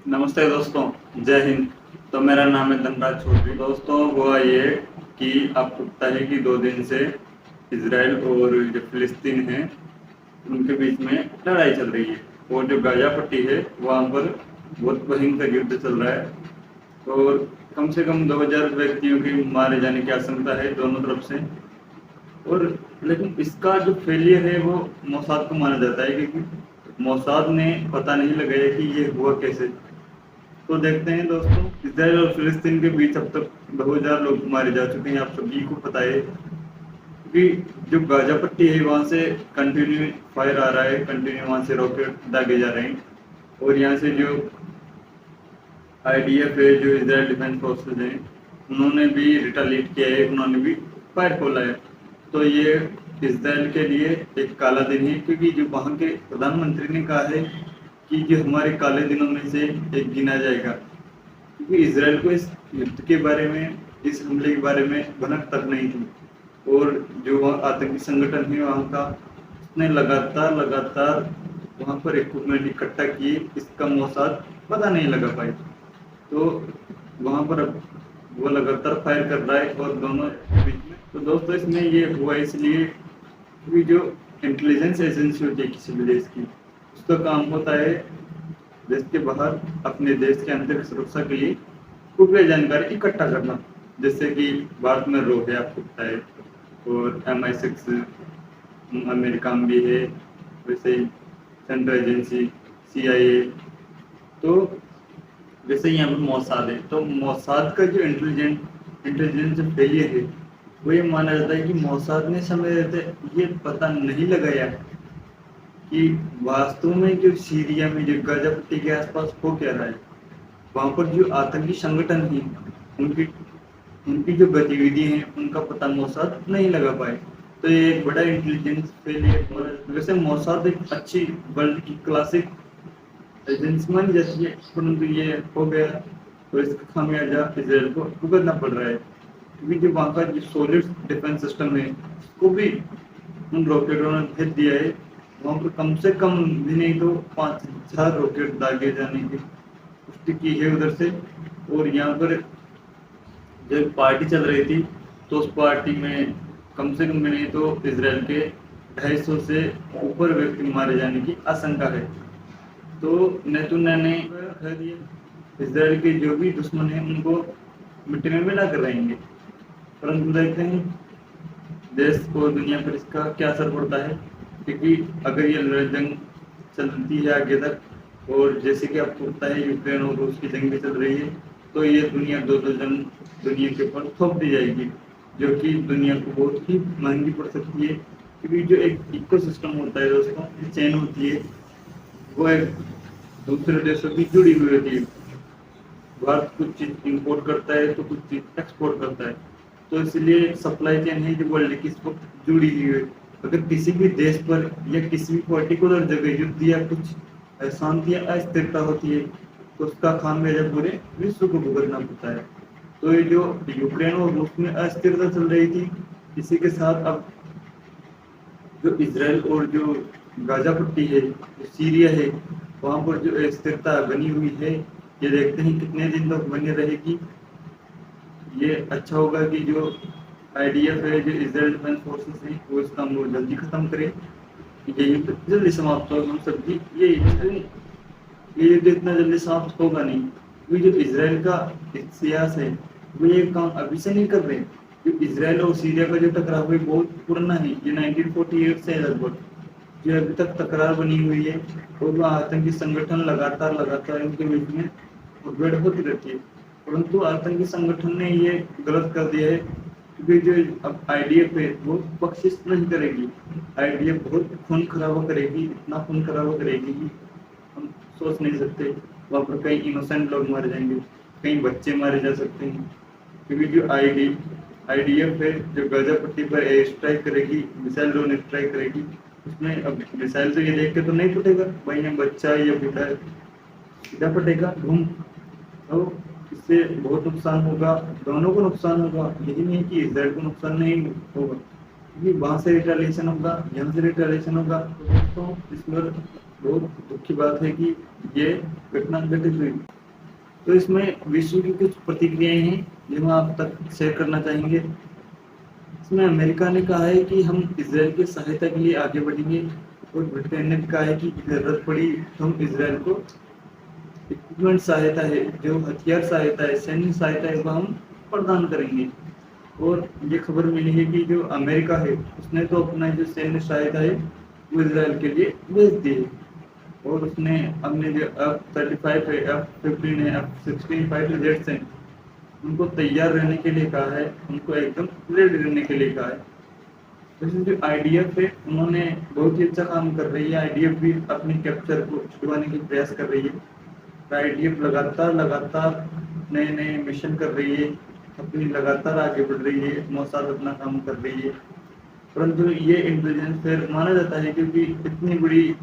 नमस्ते दोस्तों, जय हिंद। तो मेरा नाम है धनराज चौधरी। दोस्तों हुआ ये कि आपको पता है कि 2 दिन से इजराइल और जो फिलिस्तीन है उनके बीच में लड़ाई चल रही है और जो गाजा पट्टी है वहाँ पर बहुत भयंकर युद्ध चल रहा है और कम से कम 2000 व्यक्तियों की मारे जाने की आशंका है दोनों तरफ से। और लेकिन इसका जो फेलियर है वो मोसाद को माना जाता है, क्योंकि मोसाद ने पता नहीं लगाया कि ये हुआ कैसे। तो देखते हैं दोस्तों, इजराइल और फिलिस्तीन के बीच अब तक 2000 लोग मारे जा चुके हैं, आप सभी को पता है। क्योंकि जो गाजा पट्टी है वहाँ से कंटिन्यू फायर आ रहा है, कंटिन्यू वहाँ से रॉकेट दागे जा रहे हैं और यहाँ से जो आईडीएफ है, जो इजराइल डिफेंस फोर्सेज हैं, उन्होंने भी रिटालिएट किया है, उन्होंने भी फायर खोला है। तो ये इजराइल के लिए एक काला दिन है, क्योंकि जो वहाँ के प्रधानमंत्री ने कहा है कि जो हमारे काले दिनों में से एक गिना जाएगा, क्योंकि इजराइल को इस युद्ध के बारे में, इस हमले के बारे में भनक तक नहीं थी। और जो वहाँ आतंकी संगठन है वहाँ का, उसने लगातार वहाँ पर इक्विपमेंट इकट्ठा किए, इसका मोसाद पता नहीं लगा पाए। तो वहाँ पर अब वो लगातार फायर कर रहा है और दोनों बीच में। तो दोस्तों इसमें ये हुआ इसलिए क्योंकि जो इंटेलिजेंस एजेंसी होती है किसी भी देश की, उसका काम होता है देश के बाहर अपने देश के अंदर सुरक्षा के लिए खुफिया जानकारी इकट्ठा करना। जैसे कि भारत में रो है, आपको पता है, और MI6 अमेरिका में भी है, वैसे ही सेंट्रल एजेंसी CIA। तो जैसे यहाँ पर मोसाद है, तो मोसाद का जो इंटेलिजेंस फेलियर है वो ये माना जाता है कि मोसाद ने समय रहते ये पता नहीं लगाया कि वास्तव में जो सीरिया में, जो गाजा पट्टी के आसपास हो क्या रहा है, वहाँ पर जो आतंकी संगठन है उनकी जो गतिविधि है उनका पता मोसाद नहीं लगा पाए। तो ये एक बड़ा इंटेलिजेंस फेलियर। वैसे मोसाद एक अच्छी वर्ल्ड की क्लासिक एजेंसी मानी जाती है, परंतु ये हो गया तो इसका खामियाजा इजराइल को भुगतना पड़ रहा है, क्योंकि जो वहाँ का जो सॉलिड डिफेंस सिस्टम है उसको भी उन रॉकेटों ने भेज दिया है। वहाँ पर कम से कम भी नहीं तो 5000 रॉकेट दागे जाने की पुष्टि की है उधर से। और यहाँ पर जब पार्टी चल रही थी तो उस पार्टी में कम से कम भी नहीं तो इजराइल के 250 से ऊपर व्यक्ति मारे जाने की आशंका है। तो नेतन्याहू ने कह दिया इजराइल के जो भी दुश्मन हैं उनको मिट्टी में मिला कर रहेंगे। परंतु देखते हैं देश को, दुनिया पर इसका क्या असर पड़ता है, क्योंकि अगर ये जंग चलती है आगे तक, और जैसे कि आपको पता है यूक्रेन और रूस की जंग भी चल रही है, तो ये दुनिया दो जंग दुनिया के ऊपर थोप दी जाएगी, जो कि दुनिया को बहुत ही महंगी पड़ सकती है। क्योंकि जो एक इकोसिस्टम होता है दोस्तों, चेन होती है, वो एक दूसरे देशों की जुड़ी हुई होती है। भारत कुछ चीज इंपोर्ट करता है तो कुछ चीज एक्सपोर्ट करता है, तो इसलिए एक सप्लाई चेन है जो वर्ल्ड की इस वक्त जुड़ी हुई है। अगर किसी भी देश पर या किसी भी पर्टिकुलर जगह युद्ध या कुछ अशांति या अस्थिरता होती है तो उसका खामियाजा पूरे विश्व को भुगतना पड़ता है। तो ये जो यूक्रेन और रूस में अस्थिरता चल रही थी, इसी के साथ अब जो इजराइल और जो गाजा पट्टी है, जो सीरिया है, वहाँ पर जो स्थिरता बनी हुई है, ये देखते हैं कितने दिन तक बनी रहेगी। ये अच्छा होगा कि जो IDF है, जो इजराइल डिफेंस फोर्सेस है, वो इस काम को जल्दी खत्म करे, ये युद्ध जल्दी समाप्त हो। हम सबकी ये इच्छा है। ये युद्ध इतना जल्दी समाप्त होगा नहीं, क्योंकि जो इजराइल का इतिहास है वो ये काम अभी से नहीं कर रहे। जो इजराइल और सीरिया का जो टकराव है बहुत पुराना है, ये 1948 से लगभग जो अभी तक तकरार बनी हुई है, और वह आतंकी संगठन लगातार इनके बीच में मुठभेड़ होती रहती है। परंतु आतंकी संगठन ने ये गलत कर दिया है, क्योंकि जो अब IDF है वो बख्शिश नहीं करेगी। IDF बहुत खून खराबा करेगी, इतना खून खराबा करेगी कि हम सोच नहीं सकते। वहाँ पर कई इनोसेंट लोग मारे जाएंगे, कई बच्चे मारे जा सकते हैं, क्योंकि जो IDF है जो गाजा पट्टी पर एयर स्ट्राइक करेगी, मिसाइल ड्रोन स्ट्राइक करेगी, उसमें अब मिसाइल तो ये देख के तो नहीं फटेगा भाई, यहाँ बच्चा या बूढ़ा सीधा फटेगा घूम, तो इससे बहुत नुकसान होगा, दोनों को नुकसान होगा। यही नहीं कि इजराइल को नुकसान नहीं होगा, क्योंकि वहाँ से रिटेलिएशन होगा, यहाँ से रिटेलिएशन होगा। तो दोस्तों इसमें बहुत दुख की बात है कि ये घटना घटित हुई। तो इसमें विश्व की कुछ प्रतिक्रियाएं हैं जो हम आप तक शेयर करना चाहेंगे। इसमें अमेरिका ने कहा है कि हम इजराइल की सहायता के लिए आगे बढ़ेंगे, और ब्रिटेन ने भी कहा है कि जरूरत पड़ी तो हम इजराइल को इक्विपमेंट सहायता है, जो हथियार सहायता है, सैन्य सहायता है, वह हम प्रदान करेंगे। और ये खबर मिली है कि जो अमेरिका है उसने तो अपना जो सैन्य सहायता है वो इजराइल के लिए भेज दी है, और उसने अपने जो F-35 है, F-15 है, F-16 फाइटर जेट्स हैं, उनको तैयार रहने के लिए कहा है, उनको एकदम रेडी रहने के लिए कहा है। वैसे जो IDF है उन्होंने बहुत ही अच्छा काम कर रही है। IDF भी अपने कैप्चर को छुड़वाने के प्रयास कर रही है। IDF लगातार नए नए मिशन कर रही है, अपनी लगातार आगे बढ़ रही है, मोसाद अपना काम कर रही है। परंतु ये इंटेलिजेंस फेयर माना जाता है क्योंकि इतनी बड़ी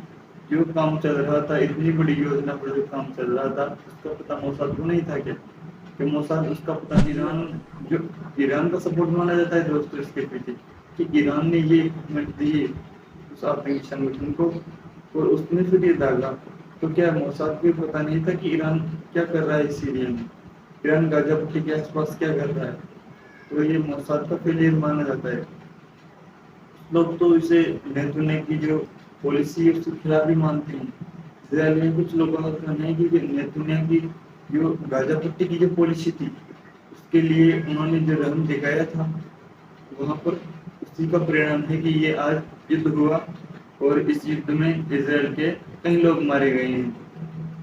जो काम चल रहा था, इतनी बड़ी योजना पर जो काम चल रहा था, उसका पता मोसाद को नहीं था क्या? कि मोसाद उसका पता जो ईरान का सपोर्ट माना जाता है दोस्तों इसके पीछे, कि ईरान ने ये इक्विपमेंट दिए उस आतंकी संगठन को और उसने फिर ये दागा। तो क्या मोसाद को पता नहीं था कि ईरान क्या कर रहा है सीरिया में, ईरान गाजा पट्टी के आसपास क्या कर रहा है? तो ये मोसाद का फेलियर माना जाता है। लोग तो इसे नेतन्याहू की जो पॉलिसी है उसके खिलाफ भी मानते हैं। इजराइल में कुछ लोगों का कहना है कि नेतन्याहू की जो गाजा पट्टी की जो पॉलिसी थी उसके लिए उन्होंने जो रहम दिखाया था वहां पर, उसी का परिणाम है कि ये आज युद्ध हुआ और इस युद्ध में इजराइल के कई लोग मारे गए हैं।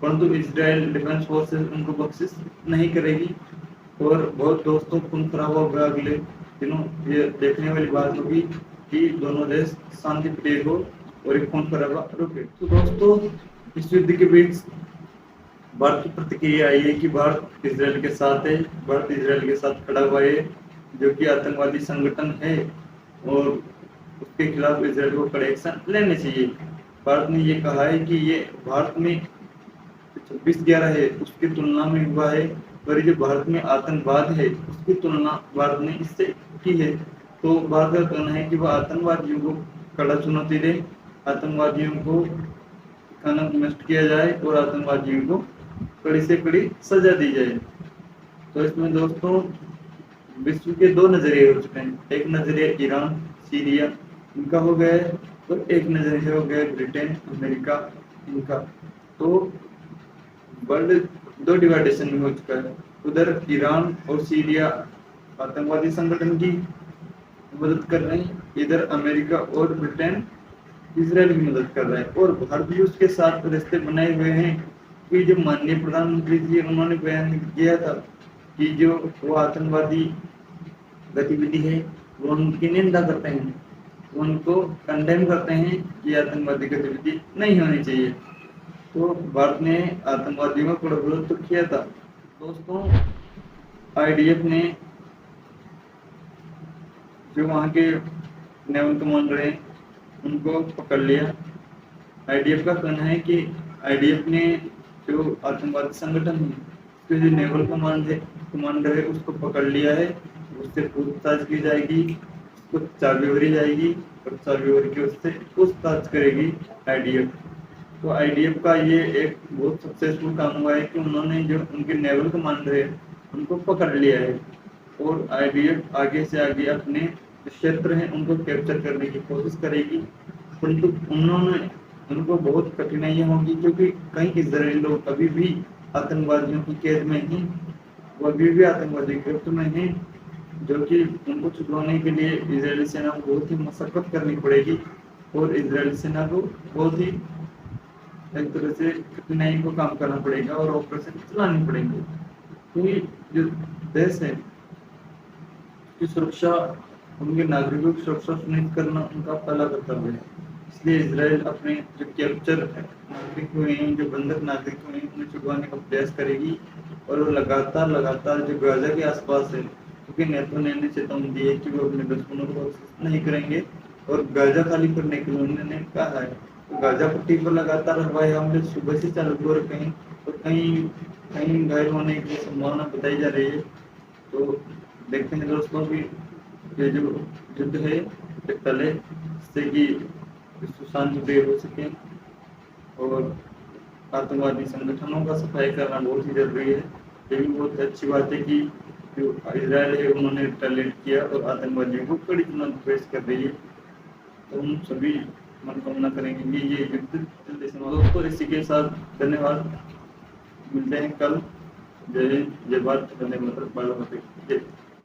परंतु इजराइल डिफेंस फोर्सेस उनको बख्शिश नहीं करेगी और बहुत दोस्तों खून खराबा होगा। अगले दिनों ये देखने वाली बात होगी कि दोनों देश शांति प्रिय हो और एक खून खराबा रुके। तो दोस्तों इस युद्ध के बीच भारत की प्रतिक्रिया आई है कि भारत इजराइल के साथ है, भारत इजराइल के साथ खड़ा हुआ है, जो कि आतंकवादी संगठन है और उसके खिलाफ इजराइल को कड़े एक्शन लेने चाहिए। भारत ने ये कहा है कि ये भारत में 26/11 है उसकी तुलना में हुआ है, और ये जो भारत में आतंकवाद है उसकी तुलना भारत ने इससे की है। तो भारत का कहना है कि वह आतंकवादियों को कड़ा चुनौती दे, आतंकवादियों को नष्ट किया जाए और आतंकवादियों को कड़ी से कड़ी सजा दी जाए। तो इसमें दोस्तों विश्व के दो नजरिए हो चुके हैं। एक नजरिया ईरान सीरिया इनका हो गया है और एक नजरिया हो गया ब्रिटेन अमेरिका इनका। तो वर्ल्ड दो डिवाइडेशन में हो चुका है। उधर ईरान और सीरिया आतंकवादी संगठन की मदद कर रहे हैं, इधर अमेरिका और ब्रिटेन इजराइल की मदद कर रहा है, और भारत भी उसके साथ रिश्ते बनाए हुए हैं। कि जो माननीय प्रधानमंत्री जी उन्होंने बयान किया था कि जो वो आतंकवादी गतिविधि है वो उनकी निंदा करते हैं, उनको कंडेम करते हैं कि आतंकवादी गतिविधि नहीं होनी चाहिए। तो भारत ने आतंकवादियों का कड़ा विरोध तो किया था। दोस्तों IDF ने जो वहाँ के नेवल कमांडर हैं उनको पकड़ लिया। IDF का कहना है कि IDF ने जो आतंकवादी संगठन है उसके जो नेवल कमांडर है उसको पकड़ लिया है, उससे पूछताछ की जाएगी, उसको चाबी भरी जाएगी और चाबी भर के उससे पूछताछ करेगी IDF। तो IDF का ये एक बहुत सक्सेसफुल काम हुआ है कि उन्होंने जो उनके नेवल कमांडर है उनको पकड़ लिया है, और IDF आगे से आगे अपने क्षेत्र हैं उनको कैप्चर करने की कोशिश करेगी। परंतु उनको बहुत कठिनाइयाँ होंगी क्योंकि कई इजरायली लोग अभी भी आतंकवादियों की कैद में हैं, वो अभी भी आतंकवादी गिरफ्त में हैं, जो कि उनको छुड़वाने के लिए इजरायली सेना को बहुत ही मशक्कत करनी पड़ेगी और इजरायली सेना को बहुत ही एक तरह से कठिनाई को काम करना पड़ेगा और ऑपरेशन चलाने पड़ेंगे। क्योंकि जो देश है की सुरक्षा, उनके नागरिकों की सुरक्षा सुनिश्चित करना उनका पहला कर्तव्य है। इसलिए इजराइल अपने जो कैप्चर नागरिक हुए हैं, जो बंधक नागरिक हुए हैं, उन्हें छुड़वाने का प्रयास करेगी और वो लगातार जो गाजा के आसपास है, क्योंकि नेतन्याहू ने चेतावनी दी है कि वो अपने दुश्मनों को नहीं करेंगे और गाजा खाली करने के लिए उन्होंने कहा है। तो गाजा पट्टी पर लगातार हवाई हमले सुबह से चालू हो रखे हैं और कहीं घायल होने की संभावना बताई जा रही है। तो देखते हैं दोस्तों कि ये जो युद्ध है टले, जिससे कि विश्व शांति हो सके और आतंकवादी संगठनों का सफाई करना बहुत ही जरूरी है। ये भी बहुत अच्छी बात है कि जो इसराइल है उन्होंने रिटेलिएट किया और आतंकवादियों को कड़ी चुनौती पेश कर रही है। तो हम सभी मनोकामना करेंगे कि ये युद्ध जल्दी समाप्त हो। दोस्तों इसी के साथ धन्यवाद, मिलते हैं कल। जय हिंद, जय भारत, वंदे मातरम, जय